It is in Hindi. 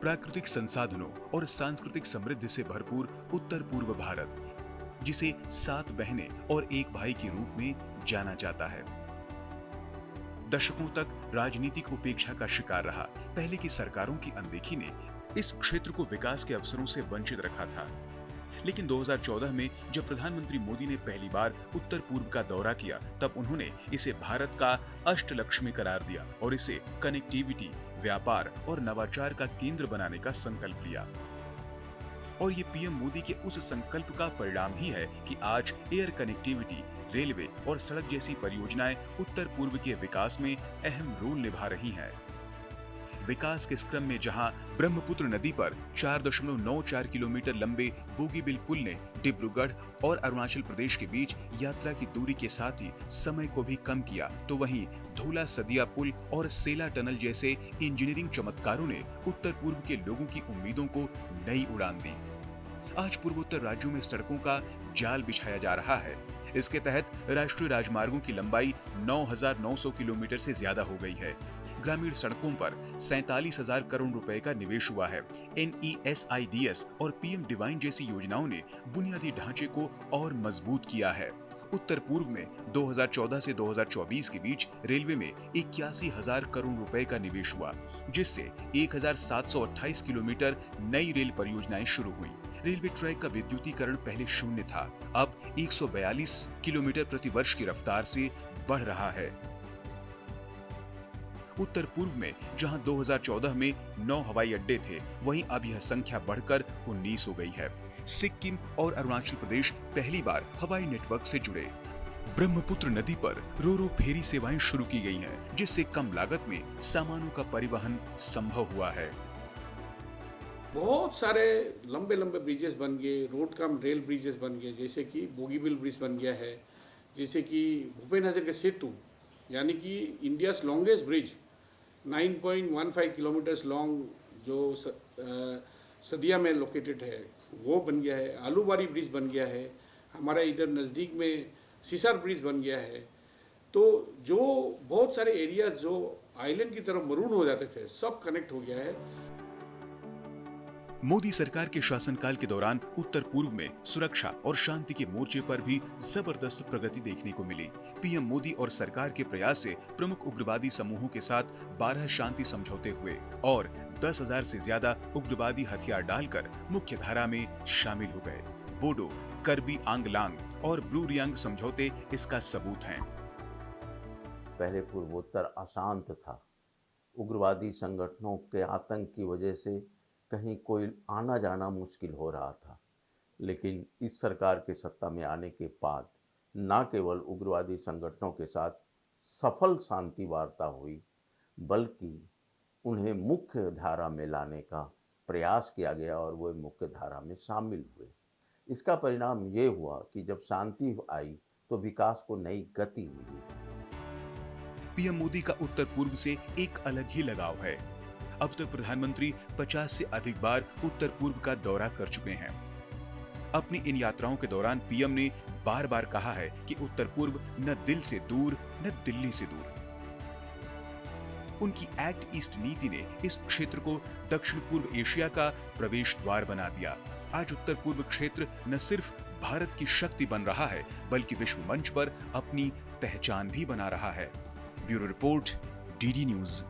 प्राकृतिक संसाधनों और सांस्कृतिक समृद्धि से भरपूर उत्तर पूर्व भारत, जिसे 7 बहनें और 1 भाई के रूप में जाना जाता है, दशकों तक राजनीतिक उपेक्षा का शिकार रहा। पहले की सरकारों की अनदेखी ने इस क्षेत्र को विकास के अवसरों से वंचित रखा था। लेकिन 2014 में जब प्रधानमंत्री मोदी ने पहली बार उत्तर पूर्व का दौरा किया, तब उन्होंने इसे भारत का अष्टलक्ष्मी करार दिया और इसे कनेक्टिविटी, व्यापार और नवाचार का केंद्र बनाने का संकल्प लिया। और ये पीएम मोदी के उस संकल्प का परिणाम ही है कि आज एयर कनेक्टिविटी, रेलवे और सड़क जैसी परियोजनाएं उत्तर पूर्व के विकास में अहम रोल निभा रही हैं। विकास के इस क्रम में जहां ब्रह्मपुत्र नदी पर 4.94 किलोमीटर लंबे बोगीबिल पुल ने डिब्रूगढ़ और अरुणाचल प्रदेश के बीच यात्रा की दूरी के साथ ही समय को भी कम किया, तो वहीं धौला सदिया पुल और सेला टनल जैसे इंजीनियरिंग चमत्कारों ने उत्तर पूर्व के लोगों की उम्मीदों को नई उड़ान दी। आज पूर्वोत्तर राज्यों में सड़कों का जाल बिछाया जा रहा है। इसके तहत राष्ट्रीय राजमार्गों की लंबाई 9,900 किलोमीटर से ज्यादा हो गई है। ग्रामीण सड़कों पर 47,000 करोड़ रुपए का निवेश हुआ है। NESIDS और PM डिवाइन जैसी योजनाओं ने बुनियादी ढांचे को और मजबूत किया है। उत्तर पूर्व में 2014 से 2024 के बीच रेलवे में 81,000 करोड़ रुपए का निवेश हुआ, जिससे 1,728 किलोमीटर नई रेल परियोजनाएं शुरू हुई। रेलवे ट्रैक का विद्युतीकरण पहले शून्य था, अब 142 किलोमीटर प्रति वर्ष की रफ्तार से बढ़ रहा है। उत्तर पूर्व में जहां 2014 में 9 हवाई अड्डे थे, वहीं अब यह संख्या बढ़कर 19 हो गई है। सिक्किम और अरुणाचल प्रदेश पहली बार हवाई नेटवर्क से जुड़े। ब्रह्मपुत्र नदी पर रो-रो फेरी सेवाएं शुरू की गई हैं, जिससे कम लागत में सामानों का परिवहन संभव हुआ है। बहुत सारे लंबे लंबे ब्रिजेस बन गए, रोड कम रेल ब्रिजेस बन गए, जैसे कि बोगीबिल ब्रिज बन गया है, जैसे कि भूपेन हजारिका सेतु यानी कि India's longest bridge 9.15 kilometres long जो सदिया में लोकेटेड है वो बन गया है। आलूबारी ब्रिज बन गया है, हमारा इधर नज़दीक में सिसार ब्रिज बन गया है। तो जो बहुत सारे एरियाज जो आइलैंड की तरफ मरून हो जाते थे, सब कनेक्ट हो गया है। मोदी सरकार के शासनकाल के दौरान उत्तर पूर्व में सुरक्षा और शांति के मोर्चे पर भी जबरदस्त प्रगति देखने को मिली। पीएम मोदी और सरकार के प्रयास से प्रमुख उग्रवादी समूहों के साथ 12 शांति समझौते हुए और 10,000 से ज्यादा उग्रवादी हथियार डालकर मुख्य धारा में शामिल हो गए। बोडो, करबी आंगलांग और ब्लू रियांग समझौते इसका सबूत हैं। पहले पूर्वोत्तर अशांत था। उग्रवादी संगठनों के आतंक की वजह से कहीं कोई आना जाना मुश्किल हो रहा था। लेकिन इस सरकार के सत्ता में आने के बाद न केवल उग्रवादी संगठनों के साथ सफल शांति वार्ता हुई, बल्कि उन्हें मुख्य धारा में लाने का प्रयास किया गया और वो मुख्य धारा में शामिल हुए। इसका परिणाम ये हुआ कि जब शांति आई तो विकास को नई गति मिली। पीएम मोदी का उत्तर पूर्व से एक अलग ही लगाव है। अब तक प्रधानमंत्री 50 से अधिक बार उत्तर पूर्व का दौरा कर चुके हैं। अपनी इन यात्राओं के दौरान पीएम ने बार बार कहा है कि उत्तर पूर्व न दिल से दूर न दिल्ली से दूर। उनकी एक्ट ईस्ट नीति ने इस क्षेत्र को दक्षिण पूर्व एशिया का प्रवेश द्वार बना दिया। आज उत्तर पूर्व क्षेत्र न सिर्फ भारत की शक्ति बन रहा है, बल्कि विश्व मंच पर अपनी पहचान भी बना रहा है। Bureau report, DD news.